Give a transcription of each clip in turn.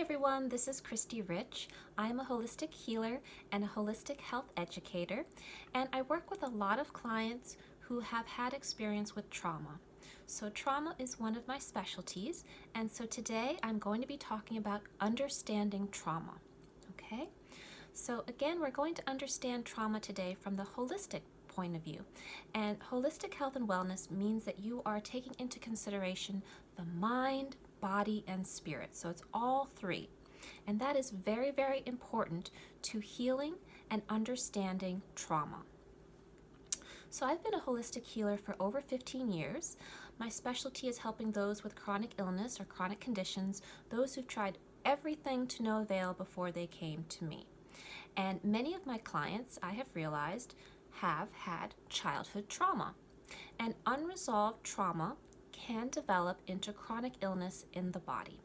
everyone, this is Christy Rich. I'm a holistic healer and a holistic health educator, and I work with a lot of clients who have had experience with trauma. So trauma is one of my specialties, and so today I'm going to be talking about understanding trauma. Okay? So again, we're going to understand trauma today from the holistic point of view. And holistic health and wellness means that you are taking into consideration the mind, body, and spirit. So it's all three. And that is very, very important to healing and understanding trauma. So I've been a holistic healer for over 15 years. My specialty is helping those with chronic illness or chronic conditions, those who've tried everything to no avail before they came to me. And many of my clients, I have realized, have had childhood trauma. And unresolved trauma can develop into chronic illness in the body.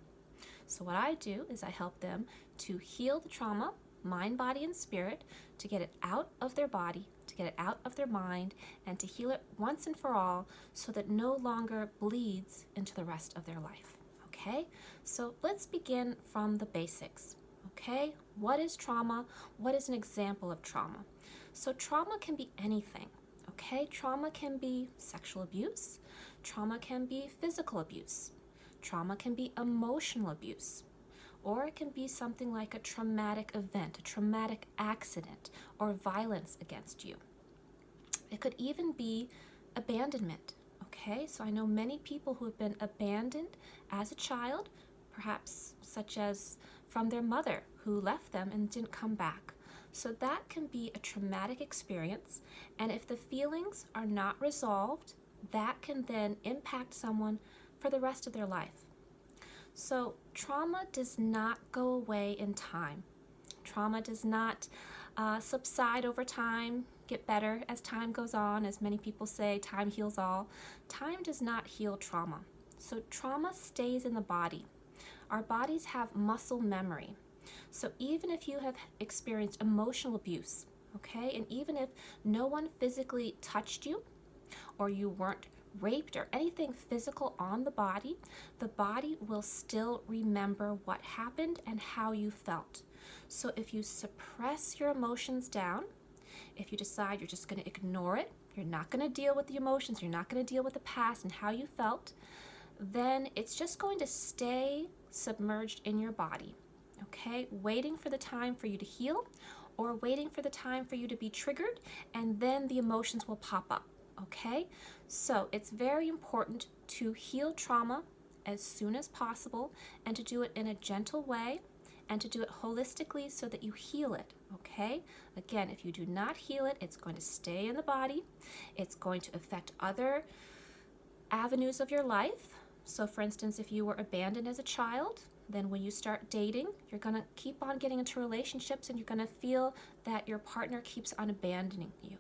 So what I do is I help them to heal the trauma, mind, body, and spirit, to get it out of their body, to get it out of their mind, and to heal it once and for all so that it no longer bleeds into the rest of their life. Okay? So let's begin from the basics. Okay? What is trauma? What is an example of trauma? So trauma can be anything. Okay? Trauma can be sexual abuse. Trauma can be physical abuse. Trauma can be emotional abuse. Or it can be something like a traumatic event, a traumatic accident, or violence against you. It could even be abandonment. Okay? So I know many people who have been abandoned as a child, perhaps such as from their mother who left them and didn't come back. So that can be a traumatic experience, and if the feelings are not resolved, that can then impact someone for the rest of their life. So trauma does not go away in time. Trauma does not subside over time, get better as time goes on. As many people say, time heals all. Time does not heal trauma. So trauma stays in the body. Our bodies have muscle memory. So even if you have experienced emotional abuse, okay, and even if no one physically touched you, or you weren't raped or anything physical on the body will still remember what happened and how you felt. So if you suppress your emotions down, if you decide you're just going to ignore it, you're not going to deal with the emotions, you're not going to deal with the past and how you felt, then it's just going to stay submerged in your body, okay, waiting for the time for you to heal or waiting for the time for you to be triggered, and then the emotions will pop up. Okay, so it's very important to heal trauma as soon as possible and to do it in a gentle way and to do it holistically so that you heal it. Okay, again, if you do not heal it, it's going to stay in the body. It's going to affect other avenues of your life. So for instance, if you were abandoned as a child, then when you start dating, you're going to keep on getting into relationships and you're going to feel that your partner keeps on abandoning you.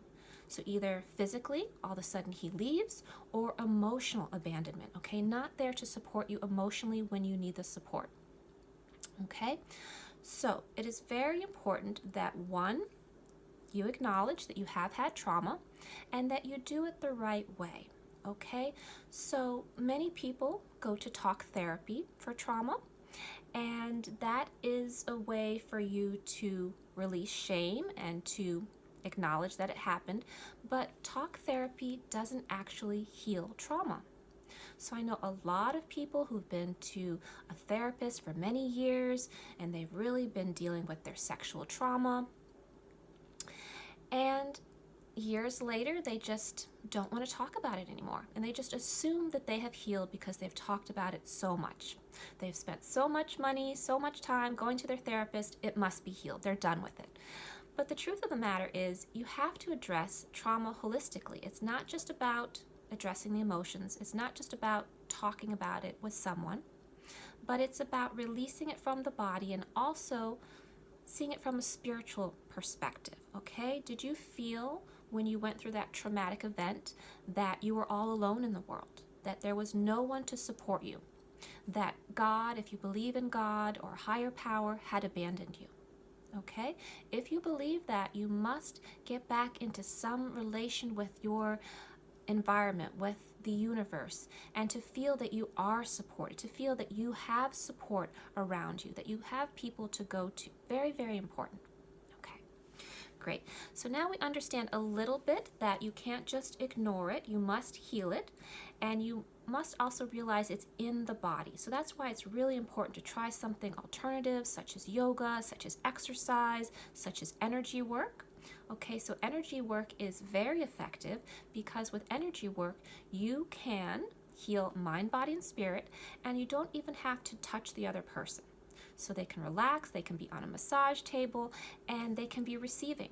So either physically, all of a sudden he leaves, or emotional abandonment, okay? Not there to support you emotionally when you need the support, okay? So it is very important that one, you acknowledge that you have had trauma and that you do it the right way, okay? So many people go to talk therapy for trauma, and that is a way for you to release shame and to acknowledge that it happened, but talk therapy doesn't actually heal trauma. So I know a lot of people who've been to a therapist for many years and they've really been dealing with their sexual trauma, and years later they just don't want to talk about it anymore, and they just assume that they have healed because they've talked about it so much. They've spent so much money, so much time going to their therapist, it must be healed. They're done with it. But the truth of the matter is you have to address trauma holistically. It's not just about addressing the emotions. It's not just about talking about it with someone, but it's about releasing it from the body and also seeing it from a spiritual perspective, okay? Did you feel when you went through that traumatic event that you were all alone in the world, that there was no one to support you, that God, if you believe in God or higher power, had abandoned you? Okay, if you believe that, you must get back into some relation with your environment, with the universe, and to feel that you are supported, to feel that you have support around you, that you have people to go to. Very, very important. Okay, great. So now we understand a little bit that you can't just ignore it, you must heal it, and you must also realize it's in the body. So that's why it's really important to try something alternative, such as yoga, such as exercise, such as energy work. Okay, so energy work is very effective because with energy work, you can heal mind, body, and spirit, and you don't even have to touch the other person. So they can relax, they can be on a massage table, and they can be receiving.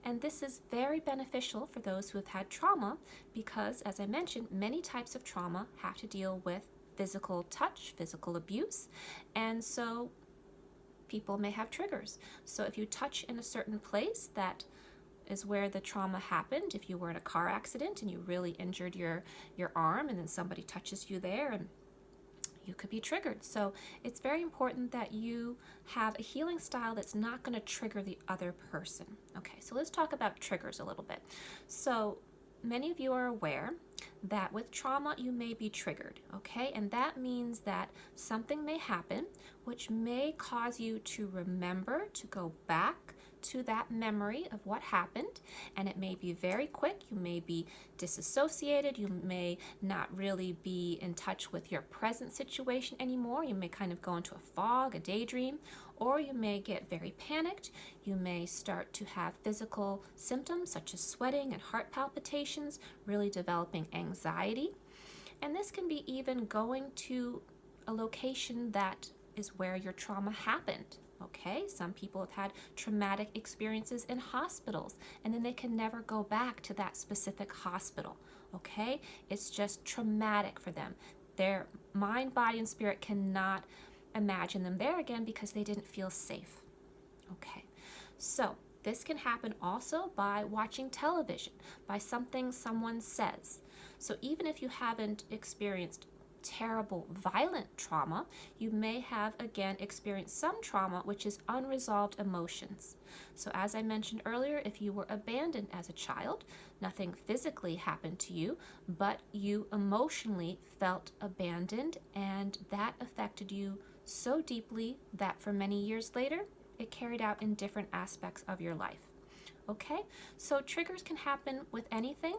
And this is very beneficial for those who have had trauma because, as I mentioned, many types of trauma have to deal with physical touch, physical abuse, and so people may have triggers. So if you touch in a certain place that is where the trauma happened, if you were in a car accident and you really injured your arm and then somebody touches you there, and you could be triggered. So it's very important that you have a healing style that's not going to trigger the other person. Okay, so let's talk about triggers a little bit. So many of you are aware that with trauma you may be triggered, okay? And that means that something may happen which may cause you to remember, to go back to that memory of what happened, and it may be very quick. You may be disassociated, you may not really be in touch with your present situation anymore. You may kind of go into a fog, a daydream, or you may get very panicked. You may start to have physical symptoms such as sweating and heart palpitations, really developing anxiety. And this can be even going to a location that is where your trauma happened. Okay, some people have had traumatic experiences in hospitals and then they can never go back to that specific hospital. Okay, it's just traumatic for them. Their mind, body, and spirit cannot imagine them there again because they didn't feel safe. Okay, so this can happen also by watching television, by something someone says. So even if you haven't experienced terrible, violent trauma, you may have again experienced some trauma, which is unresolved emotions. So as I mentioned earlier, if you were abandoned as a child, nothing physically happened to you, but you emotionally felt abandoned, and that affected you so deeply that for many years later, it carried out in different aspects of your life. Okay, so triggers can happen with anything,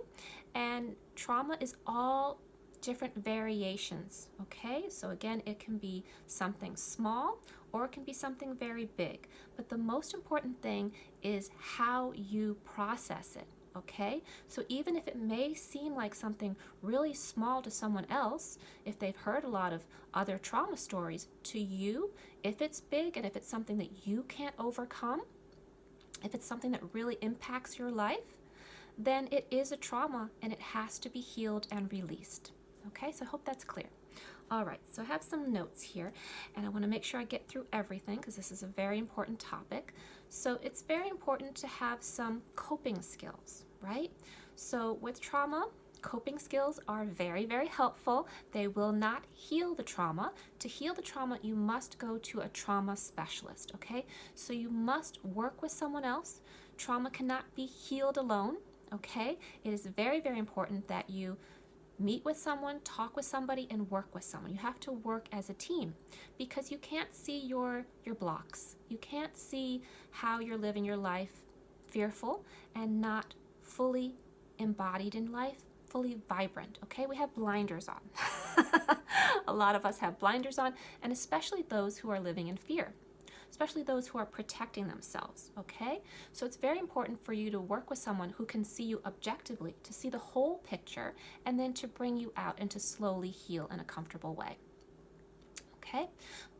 and trauma is all different variations. Okay, so again, it can be something small or it can be something very big, but the most important thing is how you process it. Okay, so even if it may seem like something really small to someone else, if they've heard a lot of other trauma stories, to you, if it's big and if it's something that you can't overcome, if it's something that really impacts your life, then it is a trauma and it has to be healed and released. Okay, so I hope that's clear. All right, so I have some notes here, and I want to make sure I get through everything because this is a very important topic. So it's very important to have some coping skills, right? So with trauma, coping skills are very, very helpful. They will not heal the trauma. To heal the trauma, you must go to a trauma specialist, okay? So you must work with someone else. Trauma cannot be healed alone, okay? It is very, very important that you meet with someone, talk with somebody, and work with someone. You have to work as a team because you can't see your blocks. You can't see how you're living your life fearful and not fully embodied in life, fully vibrant. Okay, we have blinders on. A lot of us have blinders on, and especially those who are living in fear, especially those who are protecting themselves, okay? So it's very important for you to work with someone who can see you objectively, to see the whole picture, and then to bring you out and to slowly heal in a comfortable way, okay?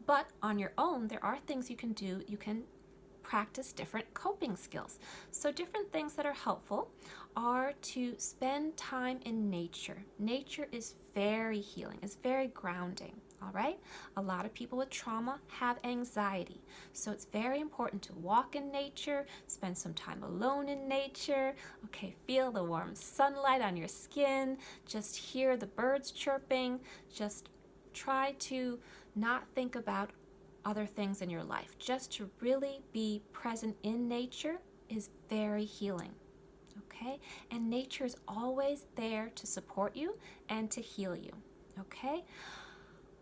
But on your own, there are things you can do. You can practice different coping skills. So different things that are helpful are to spend time in nature. Nature is very healing, it's very grounding. All right, a lot of people with trauma have anxiety, so it's very important to walk in nature, spend some time alone in nature. Okay, feel the warm sunlight on your skin, just hear the birds chirping, just try to not think about other things in your life. Just to really be present in nature is very healing. okay? And nature is always there to support you and to heal you, okay?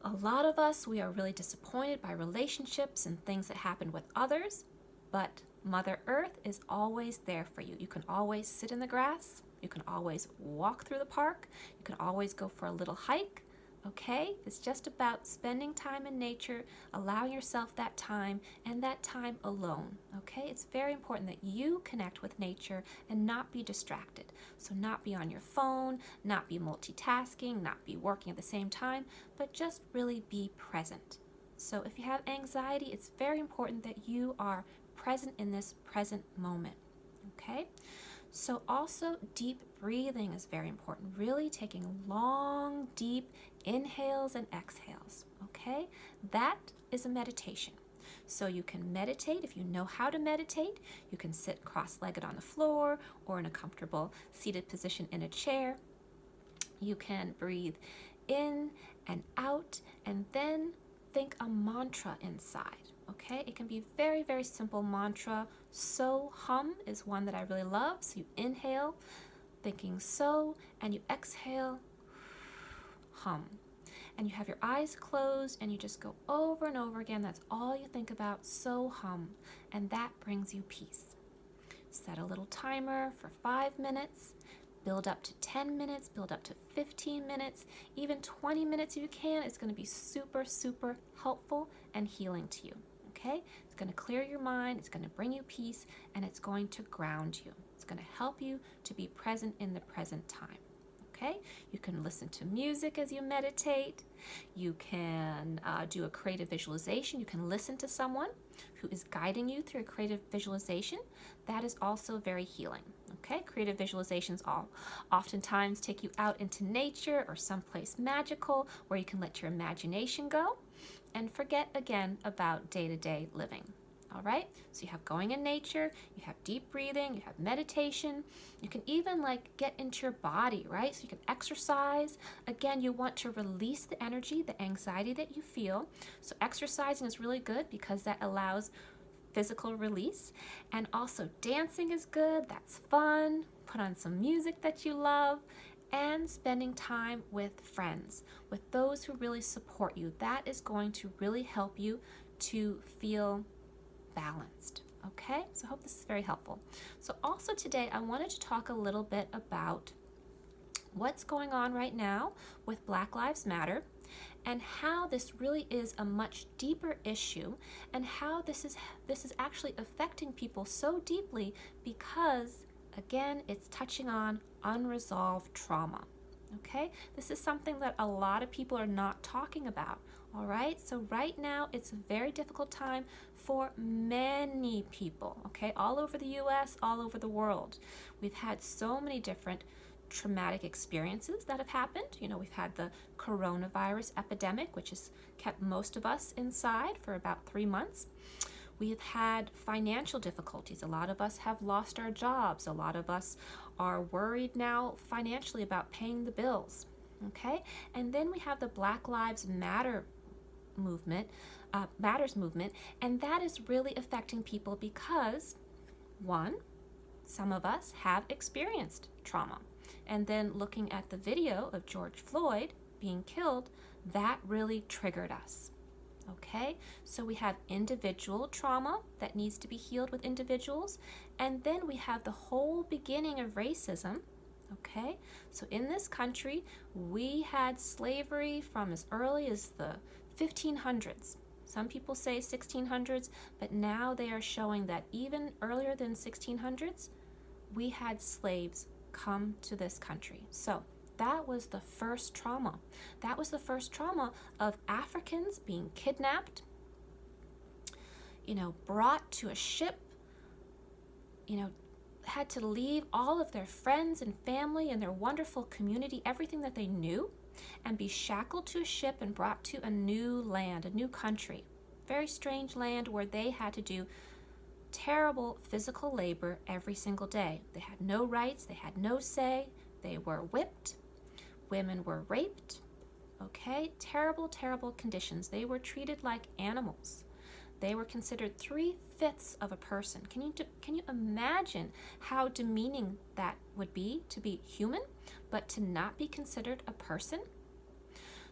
A lot of us, we are really disappointed by relationships and things that happen with others, but Mother Earth is always there for you. You can always sit in the grass. You can always walk through the park. You can always go for a little hike, okay? It's just about spending time in nature, allowing yourself that time and that time alone, okay? It's very important that you connect with nature and not be distracted. So not be on your phone, not be multitasking, not be working at the same time, but just really be present. So if you have anxiety, it's very important that you are present in this present moment, okay? So also deep breathing is very important, really taking long, deep inhales and exhales, okay? That is a meditation. So you can meditate if you know how to meditate. You can sit cross-legged on the floor or in a comfortable seated position in a chair. You can breathe in and out and then think a mantra inside. Okay, it can be very, very simple mantra. So hum is one that I really love. So you inhale, thinking so, and you exhale, hum. And you have your eyes closed and you just go over and over again. That's all you think about, so hum. And that brings you peace. Set a little timer for 5 minutes. Build up to 10 minutes, build up to 15 minutes, even 20 minutes if you can. It's going to be super, super helpful and healing to you. Okay? It's going to clear your mind, it's going to bring you peace, and it's going to ground you. It's going to help you to be present in the present time. Okay? You can listen to music as you meditate. You can do a creative visualization. You can listen to someone who is guiding you through a creative visualization. That is also very healing. Okay? Creative visualizations oftentimes take you out into nature or someplace magical where you can let your imagination go and forget again about day-to-day living. All right, so you have going in nature, you have deep breathing, you have meditation. You can even get into your body, right? So you can exercise. Again, you want to release the energy, the anxiety that you feel. So exercising is really good because that allows physical release. And also dancing is good, that's fun. Put on some music that you love. And spending time with friends, with those who really support you. That is going to really help you to feel balanced. Okay, so I hope this is very helpful. So also today I wanted to talk a little bit about what's going on right now with Black Lives Matter and how this really is a much deeper issue and how this is actually affecting people so deeply because again it's touching on unresolved trauma. Okay, this is something that a lot of people are not talking about. All right, so right now it's a very difficult time for many people, okay, all over the US, all over the world. We've had so many different traumatic experiences that have happened. You know, we've had the coronavirus epidemic, which has kept most of us inside for about 3 months. We've had financial difficulties. A lot of us have lost our jobs. A lot of us are worried now financially about paying the bills, okay? And then we have the Black Lives Matter movement, and that is really affecting people because, one, some of us have experienced trauma. And then looking at the video of George Floyd being killed, that really triggered us. Okay, so we have individual trauma that needs to be healed with individuals, and then we have the whole beginning of racism. Okay, so in this country, we had slavery from as early as the 1500s. Some people say 1600s, but now they are showing that even earlier than 1600s, we had slaves come to this country. So that was the first trauma. That was the first trauma of Africans being kidnapped, brought to a ship, had to leave all of their friends and family and their wonderful community, everything that they knew, and be shackled to a ship and brought to a new land, a new country. Very strange land where they had to do terrible physical labor every single day. They had no rights, they had no say, they were whipped. Women were raped, okay? Terrible, terrible conditions. They were treated like animals. They were considered 3/5 of a person. Can you imagine how demeaning that would be to be human, but to not be considered a person?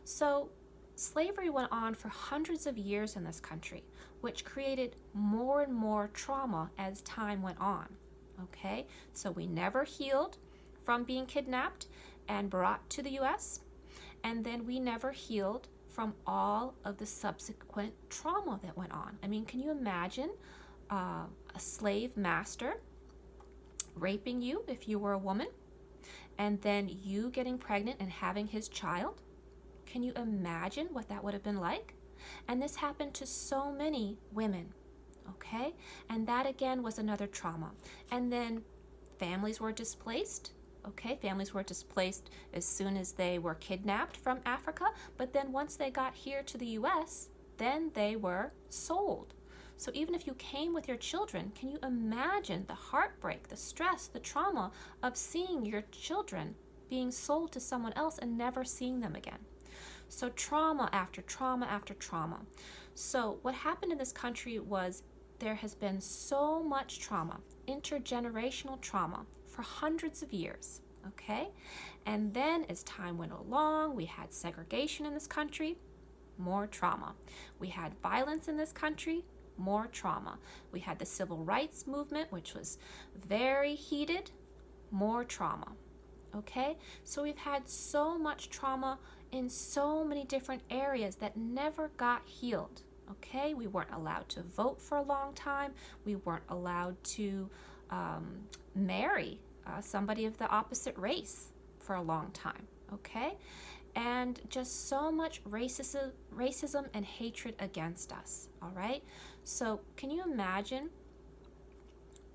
So slavery went on for hundreds of years in this country, which created more and more trauma as time went on. Okay, so we never healed from being kidnapped and brought to the US, and then we never healed from all of the subsequent trauma that went on. I mean, can you imagine a slave master raping you if you were a woman, and then you getting pregnant and having his child? Can you imagine what that would have been like? And this happened to so many women, okay? And that again was another trauma. And then families were displaced. Okay, families were displaced as soon as they were kidnapped from Africa, but then once they got here to the US, then they were sold. So even if you came with your children, can you imagine the heartbreak, the stress, the trauma of seeing your children being sold to someone else and never seeing them again? So trauma after trauma after trauma. So what happened in this country was there has been so much trauma, intergenerational trauma, for hundreds of years, okay? And then as time went along, we had segregation in this country, more trauma. We had violence in this country, more trauma. We had the civil rights movement, which was very heated, more trauma, okay? So we've had so much trauma in so many different areas that never got healed, okay? We weren't allowed to vote for a long time. We weren't allowed to marry somebody of the opposite race for a long time, okay? And just so much racism and hatred against us, all right? So can you imagine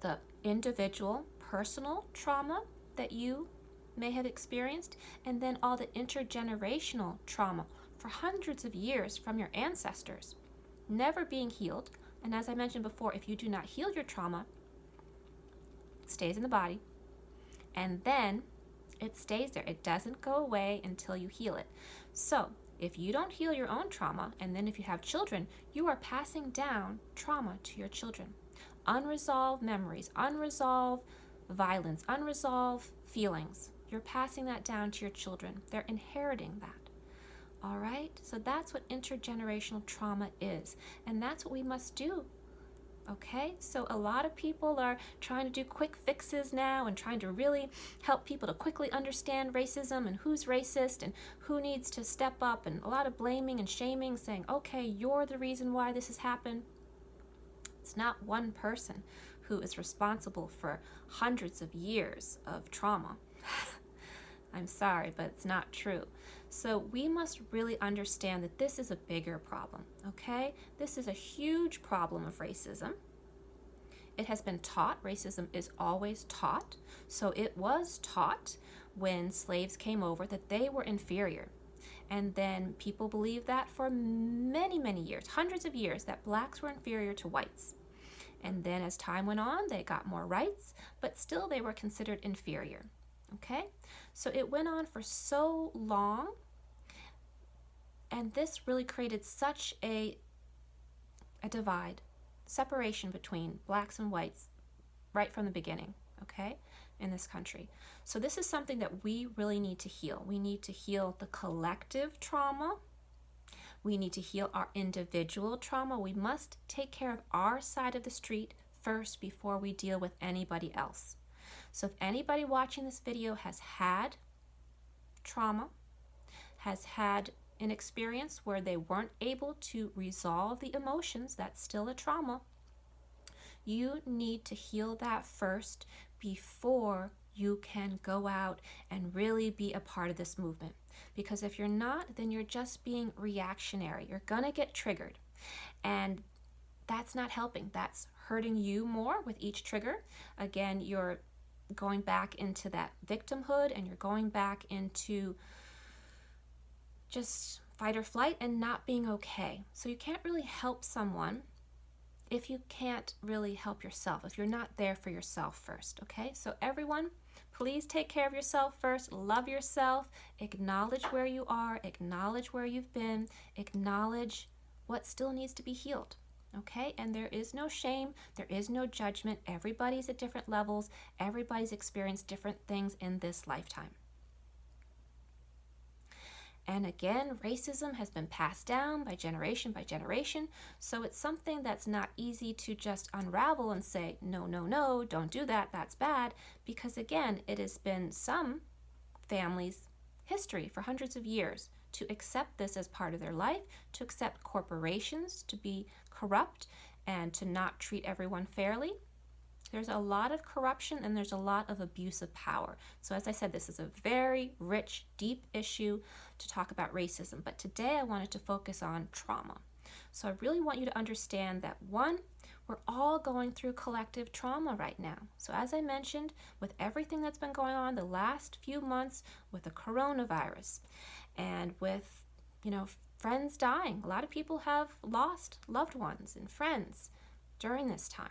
the individual personal trauma that you may have experienced, and then all the intergenerational trauma for hundreds of years from your ancestors, never being healed? And as I mentioned before, if you do not heal your trauma, it stays in the body, and then it stays there. It doesn't go away until you heal it. So if you don't heal your own trauma, and then if you have children, you are passing down trauma to your children. Unresolved memories, unresolved violence, unresolved feelings. You're passing that down to your children. They're inheriting that. All right? So that's what intergenerational trauma is. And that's what we must do. Okay? So a lot of people are trying to do quick fixes now and trying to really help people to quickly understand racism and who's racist and who needs to step up, and a lot of blaming and shaming, saying, okay, you're the reason why this has happened. It's not one person who is responsible for hundreds of years of trauma. I'm sorry, but it's not true. So we must really understand that this is a bigger problem, okay? This is a huge problem of racism. It has been taught. Racism is always taught. So it was taught when slaves came over that they were inferior. And then people believed that for many, many years, hundreds of years, that blacks were inferior to whites. And then as time went on, they got more rights, but still they were considered inferior. Okay? So it went on for so long, and this really created such a divide, separation between blacks and whites right from the beginning, okay, in this country. So this is something that we really need to heal. We need to heal the collective trauma. We need to heal our individual trauma. We must take care of our side of the street first before we deal with anybody else. So if anybody watching this video has had trauma, has had an experience where they weren't able to resolve the emotions, that's still a trauma. You need to heal that first before you can go out and really be a part of this movement. Because if you're not, then you're just being reactionary. You're gonna get triggered. And that's not helping. That's hurting you more with each trigger. Again, you're going back into that victimhood, and you're going back into just fight or flight and not being okay. So you can't really help someone if you can't really help yourself, if you're not there for yourself first, okay? So everyone, please take care of yourself first. Love yourself. Acknowledge where you are. Acknowledge where you've been. Acknowledge what still needs to be healed. Okay, and there is no shame, there is no judgment. Everybody's at different levels, everybody's experienced different things in this lifetime. And again, racism has been passed down by generation, so it's something that's not easy to just unravel and say, no, no, no, don't do that, that's bad, because again, it has been some families' history for hundreds of years to accept this as part of their life, to accept corporations to be corrupt and to not treat everyone fairly. There's a lot of corruption and there's a lot of abuse of power. So as I said, this is a very rich, deep issue to talk about racism. But today I wanted to focus on trauma. So I really want you to understand that one, we're all going through collective trauma right now. So as I mentioned, with everything that's been going on the last few months with the coronavirus and with, friends dying, a lot of people have lost loved ones and friends during this time.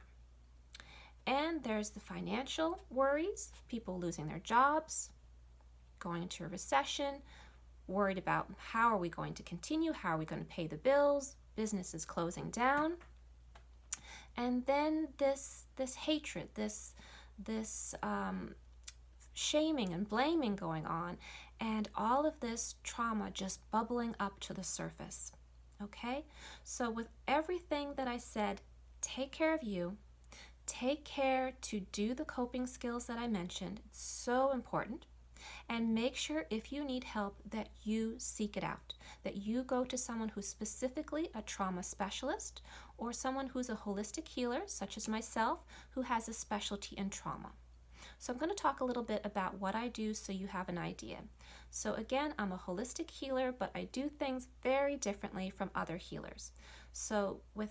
And there's the financial worries, people losing their jobs, going into a recession, worried about how are we going to continue, how are we going to pay the bills, businesses closing down. And then this hatred, this shaming and blaming going on, and all of this trauma just bubbling up to the surface. Okay? So with everything that I said, take care of you. Take care to do the coping skills that I mentioned. It's so important. And make sure if you need help that you seek it out, that you go to someone who's specifically a trauma specialist or someone who's a holistic healer, such as myself, who has a specialty in trauma. So I'm going to talk a little bit about what I do so you have an idea. So again, I'm a holistic healer, but I do things very differently from other healers. So with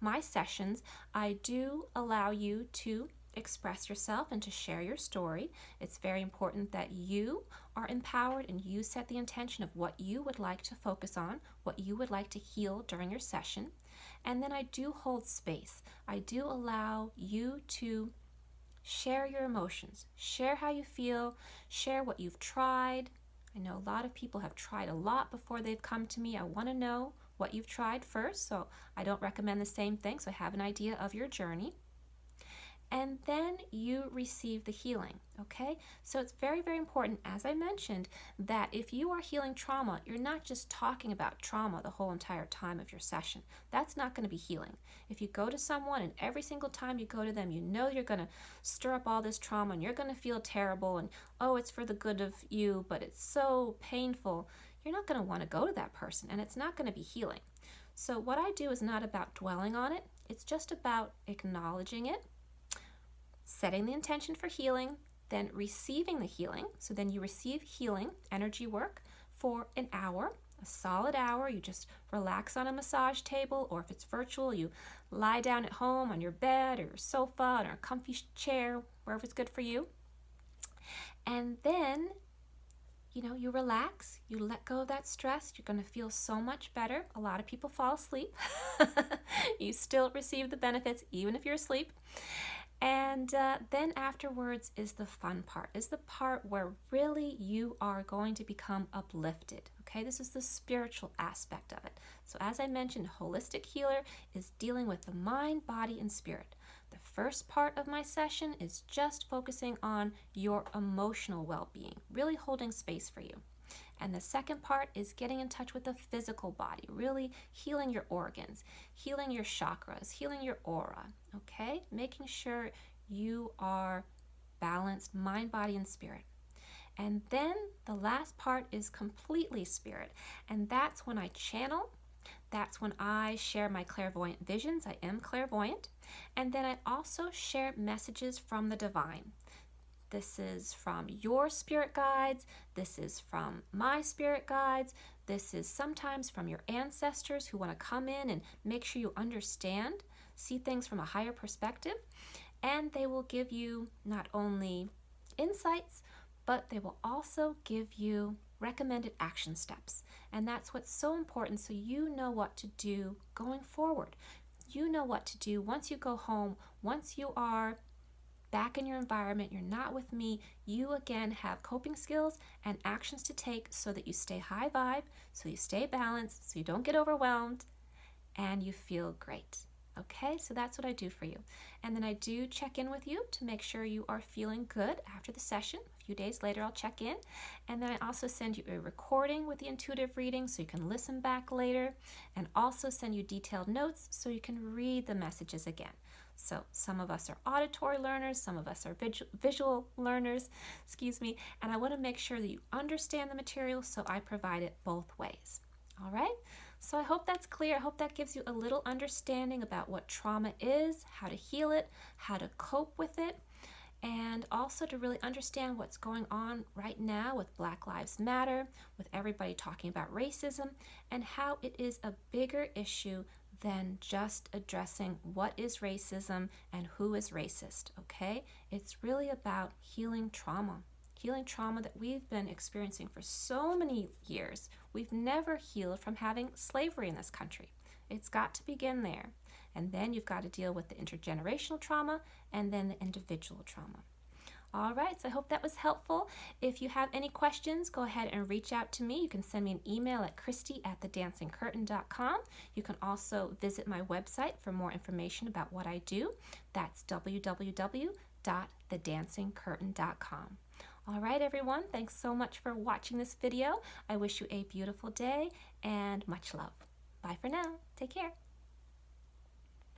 my sessions, I do allow you to express yourself and to share your story. It's very important that you are empowered and you set the intention of what you would like to focus on, what you would like to heal during your session. And then I do hold space. I do allow you to share your emotions, share how you feel, share what you've tried. I know a lot of people have tried a lot before they've come to me. I want to know what you've tried first, so I don't recommend the same thing, so I have an idea of your journey. And then you receive the healing, okay? So it's very, very important, as I mentioned, that if you are healing trauma, you're not just talking about trauma the whole entire time of your session. That's not going to be healing. If you go to someone and every single time you go to them, you know you're going to stir up all this trauma and you're going to feel terrible and, oh, it's for the good of you, but it's so painful, you're not going to want to go to that person and it's not going to be healing. So what I do is not about dwelling on it. It's just about acknowledging it, setting the intention for healing, then receiving the healing. So then you receive healing energy work for an hour, a solid hour. You just relax on a massage table, or if it's virtual, you lie down at home on your bed or your sofa or a comfy chair, wherever it's good for you. And then you relax, you let go of that stress, you're going to feel so much better. A lot of people fall asleep. You still receive the benefits even if you're asleep. And then afterwards is the fun part, is the part where really you are going to become uplifted. Okay, this is the spiritual aspect of it. So as I mentioned, holistic healer is dealing with the mind, body, and spirit. The first part of my session is just focusing on your emotional well-being, really holding space for you. And the second part is getting in touch with the physical body, really healing your organs, healing your chakras, healing your aura, okay? Making sure you are balanced, mind, body, and spirit. And then the last part is completely spirit. And that's when I channel. That's when I share my clairvoyant visions. I am clairvoyant. And then I also share messages from the divine. This is from your spirit guides. This is from my spirit guides. This is sometimes from your ancestors who want to come in and make sure you understand, see things from a higher perspective. And they will give you not only insights, but they will also give you recommended action steps. And that's what's so important, so you know what to do going forward. You know what to do once you go home, once you are back in your environment, you're not with me, you again have coping skills and actions to take so that you stay high vibe, so you stay balanced, so you don't get overwhelmed, and you feel great. Okay, so that's what I do for you. And then I do check in with you to make sure you are feeling good after the session. A few days later, I'll check in. And then I also send you a recording with the intuitive reading so you can listen back later, and also send you detailed notes so you can read the messages again. So some of us are auditory learners, some of us are visual learners, and I want to make sure that you understand the material, so I provide it both ways. All right? So I hope that's clear. I hope that gives you a little understanding about what trauma is, how to heal it, how to cope with it, and also to really understand what's going on right now with Black Lives Matter, with everybody talking about racism, and how it is a bigger issue than just addressing what is racism and who is racist, okay? It's really about healing trauma that we've been experiencing for so many years. We've never healed from having slavery in this country. It's got to begin there. And then you've got to deal with the intergenerational trauma and then the individual trauma. All right, so I hope that was helpful. If you have any questions, go ahead and reach out to me. You can send me an email at christy@thedancingcurtain.com. You can also visit my website for more information about what I do. That's www.thedancingcurtain.com. All right, everyone, thanks so much for watching this video. I wish you a beautiful day and much love. Bye for now. Take care.